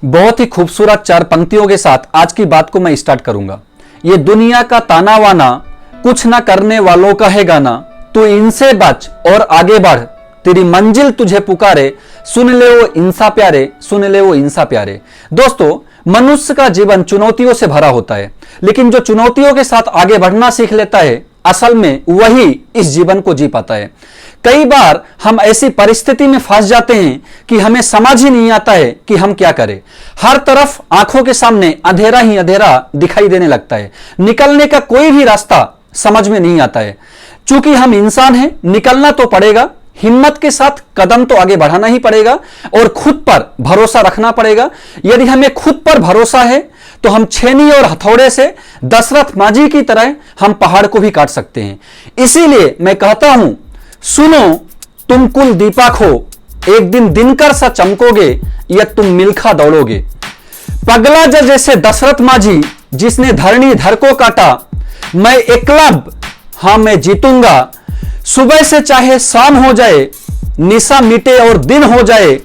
बहुत ही खूबसूरत चार पंक्तियों के साथ आज की बात को मैं स्टार्ट करूंगा। ये दुनिया का ताना वाना कुछ ना करने वालों का है गाना, तू इनसे बच और आगे बढ़, तेरी मंजिल तुझे पुकारे, सुन ले वो इंसा प्यारे, सुन ले वो इंसा प्यारे। दोस्तों, मनुष्य का जीवन चुनौतियों से भरा होता है, लेकिन जो चुनौतियों के साथ आगे बढ़ना सीख लेता है, असल में वही इस जीवन को जी पाता है। कई बार हम ऐसी परिस्थिति में फंस जाते हैं कि हमें समझ ही नहीं आता है कि हम क्या करें। हर तरफ आंखों के सामने अंधेरा ही अंधेरा दिखाई देने लगता है, निकलने का कोई भी रास्ता समझ में नहीं आता है। चूंकि हम इंसान हैं, निकलना तो पड़ेगा, हिम्मत के साथ कदम तो आगे बढ़ाना ही पड़ेगा और खुद पर भरोसा रखना पड़ेगा। यदि हमें खुद पर भरोसा है तो हम छेनी और हथौड़े से दशरथ मांझी की तरह हम पहाड़ को भी काट सकते हैं। इसीलिए मैं कहता हूं, सुनो तुम कुल दीपक हो, एक दिन दिनकर सा चमकोगे या तुम मिल्खा दौड़ोगे। पगला जैसे दशरथ मांझी जिसने धरणी धर को काटा, मैं एकलब हां मैं जीतूंगा। सुबह से चाहे शाम हो जाए, निशा मिटे और दिन हो जाए,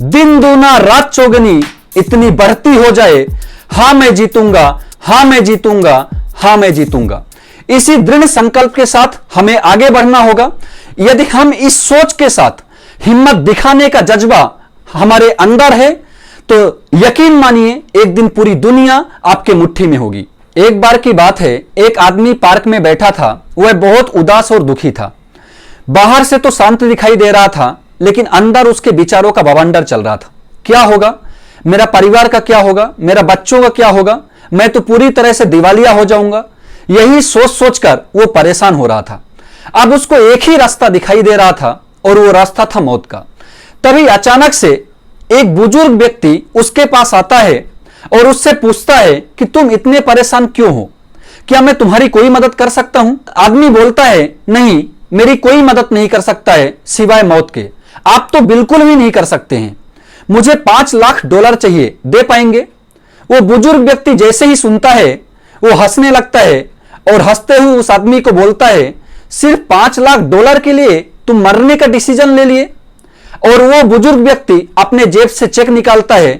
दिन दूना रात चौगनी इतनी बढ़ती हो जाए, हां मैं जीतूंगा, हां मैं जीतूंगा, हां मैं जीतूंगा। इसी दृढ़ संकल्प के साथ हमें आगे बढ़ना होगा। यदि हम इस सोच के साथ हिम्मत दिखाने का जज्बा हमारे अंदर है तो यकीन मानिए एक दिन पूरी दुनिया आपके मुट्ठी में होगी। एक बार की बात है, एक आदमी पार्क में बैठा था। वह बहुत उदास और दुखी था। बाहर से तो शांत दिखाई दे रहा था, लेकिन अंदर उसके विचारों का बवंडर चल रहा था। क्या होगा, मेरा परिवार का क्या होगा, मेरा बच्चों का क्या होगा, मैं तो पूरी तरह से दिवालिया हो जाऊंगा। यही सोच सोचकर वो परेशान हो रहा था। अब उसको एक ही रास्ता दिखाई दे रहा था और वो रास्ता था मौत का। तभी अचानक से एक बुजुर्ग व्यक्ति उसके पास आता है और उससे पूछता है कि तुम इतने परेशान क्यों हो, क्या मैं तुम्हारी कोई मदद कर सकता हूं? आदमी बोलता है, नहीं, मेरी कोई मदद नहीं कर सकता है सिवाय मौत के। आप तो बिल्कुल भी नहीं कर सकते हैं। मुझे $5 लाख चाहिए, दे पाएंगे? वो बुजुर्ग व्यक्ति जैसे ही सुनता है वो हंसने लगता है और हंसते हुए उस आदमी को बोलता है, सिर्फ $5 लाख के लिए तुम मरने का डिसीजन ले लिए? और वो बुजुर्ग व्यक्ति अपने जेब से चेक निकालता है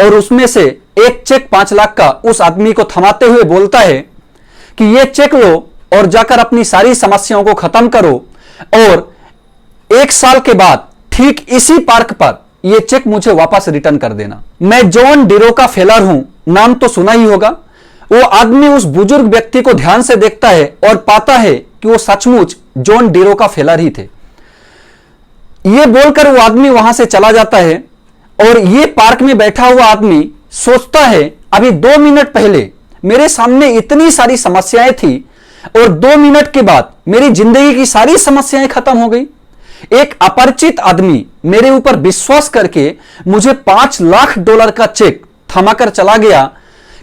और उसमें से एक चेक 5 लाख का उस आदमी को थमाते हुए बोलता है कि ये चेक लो और जाकर अपनी सारी समस्याओं को खत्म करो और 1 साल के बाद ठीक इसी पार्क पर यह चेक मुझे वापस रिटर्न कर देना। मैं जॉन डिरोका फेलर हूं, नाम तो सुना ही होगा। वो आदमी उस बुजुर्ग व्यक्ति को ध्यान से देखता है और पाता है कि वो सचमुच जॉन डिरोका फेलर ही थे। यह बोलकर वो आदमी वहां से चला जाता है और ये पार्क में बैठा हुआ आदमी सोचता है, अभी 2 मिनट पहले मेरे सामने इतनी सारी समस्याएं थी और 2 मिनट के बाद मेरी जिंदगी की सारी समस्याएं खत्म हो गई। एक अपरिचित आदमी मेरे ऊपर विश्वास करके मुझे $5 लाख का चेक थमाकर चला गया।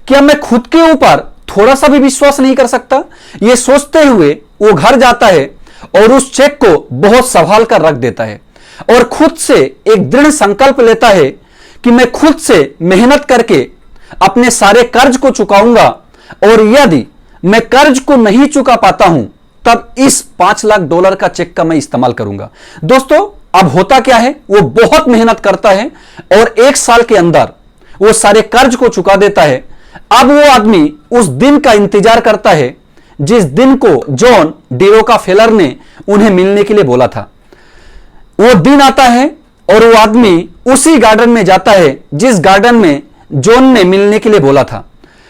क्या मैं खुद के ऊपर थोड़ा सा भी विश्वास नहीं कर सकता? यह सोचते हुए वो घर जाता है और उस चेक को बहुत संभाल कर रख देता है और खुद से एक दृढ़ संकल्प लेता है कि मैं खुद से मेहनत करके अपने सारे कर्ज को चुकाऊंगा और यदि मैं कर्ज को नहीं चुका पाता हूं तब इस $5 लाख का चेक का मैं इस्तेमाल करूंगा। दोस्तों, अब होता क्या है, वो बहुत मेहनत करता है और 1 साल के अंदर वो सारे कर्ज को चुका देता है। अब वो आदमी उस दिन का इंतजार करता है जिस दिन को जॉन डिरोका फेलर ने उन्हें मिलने के लिए बोला था। वो दिन आता है और वो आदमी उसी गार्डन में जाता है जिस गार्डन में जॉन ने मिलने के लिए बोला था।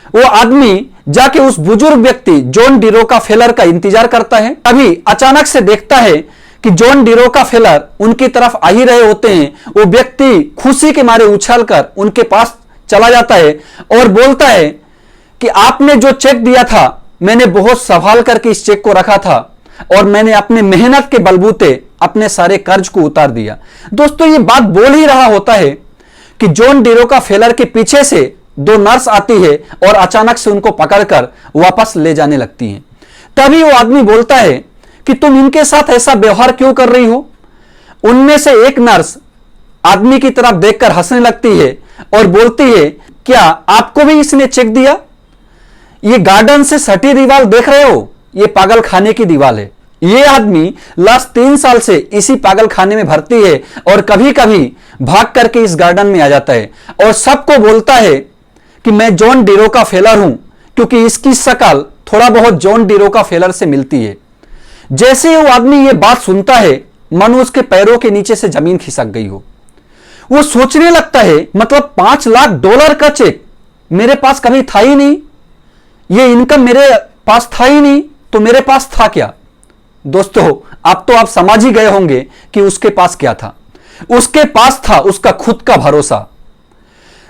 वो आदमी जाके उस बुजुर्ग व्यक्ति जॉन डिरोका फेलर का इंतजार करता है। अभी अचानक से देखता है कि जॉन डिरोका फेलर उनकी तरफ आ ही रहे होते हैं। वो व्यक्ति खुशी के मारे उछलकर उनके पास चला जाता है और बोलता है कि आपने जो चेक दिया था, मैंने बहुत संभाल करके इस चेक को रखा था और मैंने अपने मेहनत के बलबूते अपने सारे कर्ज को उतार दिया। दोस्तों, ये बात बोल ही रहा होता है कि जॉन डिरोका फेलर के पीछे से 2 नर्स आती है और अचानक से उनको पकड़कर वापस ले जाने लगती हैं। तभी वो आदमी बोलता है कि तुम इनके साथ ऐसा व्यवहार क्यों कर रही हो? उनमें से एक नर्स आदमी की तरफ देखकर हंसने लगती है और बोलती है, क्या आपको भी इसने चेक दिया? ये गार्डन से सटी दीवार देख रहे हो? ये पागल खाने की दीवार है। ये आदमी लास्ट 3 साल से इसी पागल खाने में भर्ती है और कभी कभी भाग करके इस गार्डन में आ जाता है और सबको बोलता है कि मैं जॉन डीरो का फेलर हूं, क्योंकि इसकी शक्ल थोड़ा बहुत जॉन डीरो का फेलर से मिलती है। जैसे ही वो आदमी ये बात सुनता है, मानो उसके पैरों के नीचे से जमीन खिसक गई हो। वो सोचने लगता है, मतलब $5 लाख का चेक मेरे पास कभी था ही नहीं, ये इनकम मेरे पास था ही नहीं, तो मेरे पास था क्या? दोस्तों, अब तो आप समझ ही गए होंगे कि उसके पास क्या था। उसके पास था उसका खुद का भरोसा।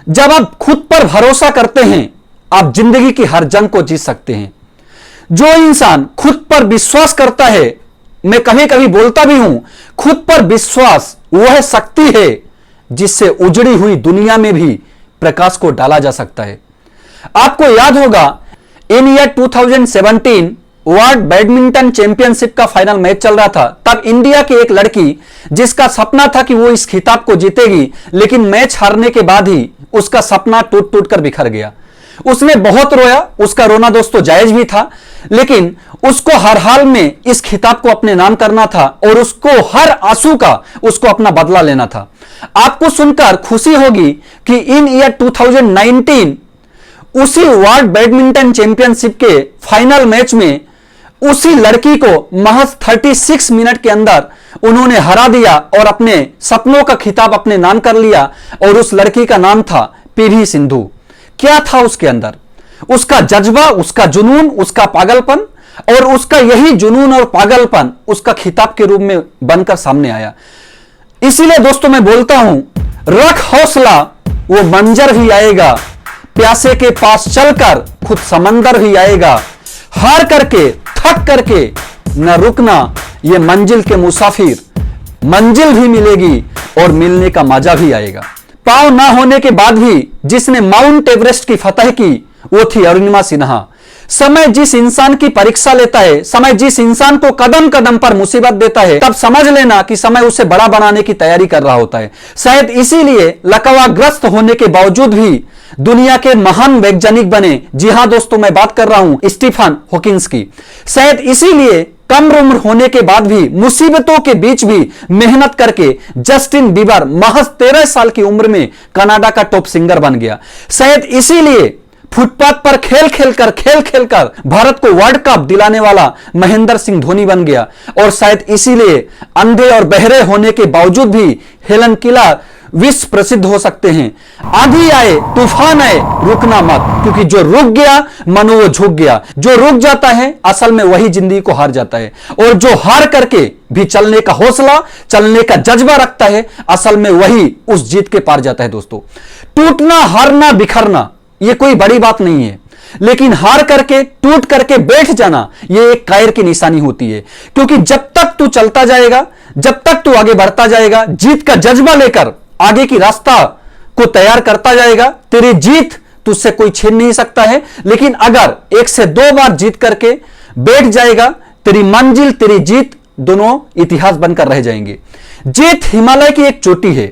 जब आप खुद पर भरोसा करते हैं, आप जिंदगी की हर जंग को जीत सकते हैं। जो इंसान खुद पर विश्वास करता है, मैं कभी कभी बोलता भी हूं, खुद पर विश्वास वह शक्ति है जिससे उजड़ी हुई दुनिया में भी प्रकाश को डाला जा सकता है। आपको याद होगा, इन ईयर 2017 वर्ल्ड बैडमिंटन चैंपियनशिप का फाइनल मैच चल रहा था। तब इंडिया की एक लड़की, जिसका सपना था कि वो इस खिताब को जीतेगी, लेकिन मैच हारने के बाद ही उसका सपना टूट टूट कर बिखर गया। उसने बहुत रोया। उसका रोना दोस्तों जायज भी था, लेकिन उसको हर हाल में इस खिताब को अपने नाम करना था और उसको हर आंसू का उसको अपना बदला लेना था। आपको सुनकर खुशी होगी कि इन ईयर 2019 उसी वर्ल्ड बैडमिंटन चैंपियनशिप के फाइनल मैच में उसी लड़की को महज 36 मिनट के अंदर उन्होंने हरा दिया और अपने सपनों का खिताब अपने नाम कर लिया। और उस लड़की का नाम था पीवी सिंधु। क्या था उसके अंदर? उसका जज्बा, उसका जुनून, उसका पागलपन, और उसका यही जुनून और पागलपन उसका खिताब के रूप में बनकर सामने आया। इसीलिए दोस्तों मैं बोलता हूं, रख हौसला, वो मंजर भी आएगा। प्यासे के पास चलकर खुद समंदर भी आएगा। हार करके, थक करके न रुकना, ये मंजिल के मुसाफिर, मंजिल भी मिलेगी और मिलने का मजा भी आएगा। पांव ना होने के बाद भी जिसने माउंट एवरेस्ट की फतह की, वो थी अरुणिमा सिन्हा। समय जिस इंसान की परीक्षा लेता है, समय जिस इंसान को कदम कदम पर मुसीबत देता है, तब समझ लेना कि समय उसे बड़ा बनाने की तैयारी कर रहा होता है। शायद इसीलिए लकवाग्रस्त होने के बावजूद भी दुनिया के महान वैज्ञानिक बने। जी हां दोस्तों, मैं बात कर रहा हूं स्टीफन हॉकिंस की। शायद इसीलिए कम उम्र होने के बाद भी, मुसीबतों के बीच भी मेहनत करके जस्टिन बीबर महज 13 साल की उम्र में कनाडा का टॉप सिंगर बन गया। शायद इसीलिए फुटपाथ पर खेल खेलकर भारत को वर्ल्ड कप दिलाने वाला महेंद्र सिंह धोनी बन गया। और शायद इसीलिए अंधे और बहरे होने के बावजूद भी हेलन किलर विश्व प्रसिद्ध हो सकते हैं। आंधी आए, तूफान आए, रुकना मत, क्योंकि जो रुक गया मनो वो झुक गया। जो रुक जाता है असल में वही जिंदगी को हार जाता है, और जो हार करके भी चलने का हौसला, चलने का जज्बा रखता है, असल में वही उस जीत के पार जाता है। दोस्तों, टूटना, हारना, बिखरना ये कोई बड़ी बात नहीं है, लेकिन हार करके, टूट करके बैठ जाना ये एक कायर की निशानी होती है। क्योंकि जब तक तू चलता जाएगा, जब तक तू आगे बढ़ता जाएगा, जीत का जज्बा लेकर आगे की रास्ता को तैयार करता जाएगा, तेरी जीत तुझसे कोई छीन नहीं सकता है। लेकिन अगर 1 से 2 बार जीत करके बैठ जाएगा, तेरी मंजिल, तेरी जीत दोनों इतिहास बनकर रह जाएंगे। जीत हिमालय की एक चोटी है,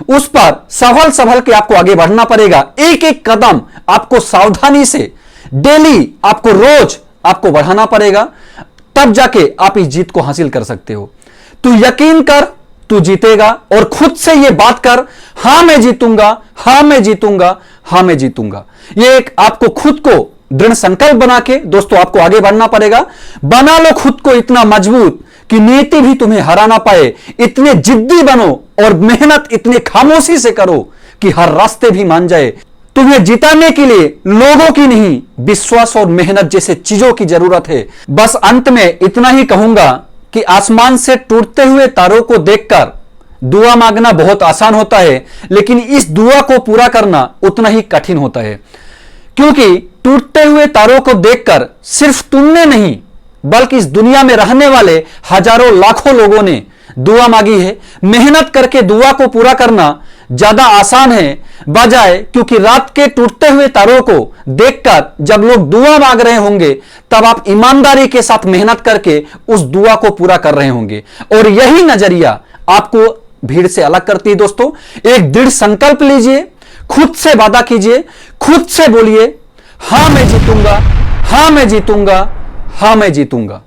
उस पर संभल के आपको आगे बढ़ना पड़ेगा। एक एक कदम आपको सावधानी से, डेली आपको, रोज आपको बढ़ाना पड़ेगा, तब जाके आप इस जीत को हासिल कर सकते हो। तू यकीन कर, तू जीतेगा। और खुद से यह बात कर, हां मैं जीतूंगा, हां मैं जीतूंगा, हां मैं जीतूंगा। ये एक आपको खुद को दृढ़ संकल्प बना के दोस्तों आपको आगे बढ़ना पड़ेगा। बना लो खुद को इतना मजबूत कि नीति भी तुम्हें हरा ना पाए। इतने जिद्दी बनो और मेहनत इतने खामोशी से करो कि हर रास्ते भी मान जाए। तुम्हें जिताने के लिए लोगों की नहीं, विश्वास और मेहनत जैसे चीजों की जरूरत है। बस अंत में इतना ही कहूंगा कि आसमान से टूटते हुए तारों को देखकर दुआ मांगना बहुत आसान होता है, लेकिन इस दुआ को पूरा करना उतना ही कठिन होता है। क्योंकि टूटते हुए तारों को देखकर सिर्फ तुमने नहीं, बल्कि इस दुनिया में रहने वाले हजारों लाखों लोगों ने दुआ मांगी है। मेहनत करके दुआ को पूरा करना ज्यादा आसान है बजाय, क्योंकि रात के टूटते हुए तारों को देखकर जब लोग दुआ मांग रहे होंगे, तब आप ईमानदारी के साथ मेहनत करके उस दुआ को पूरा कर रहे होंगे। और यही नजरिया आपको भीड़ से अलग करती है। दोस्तों, एक दृढ़ संकल्प लीजिए, खुद से वादा कीजिए, खुद से बोलिए, हां मैं जीतूंगा, हां मैं जीतूंगा, हां मैं जीतूंगा।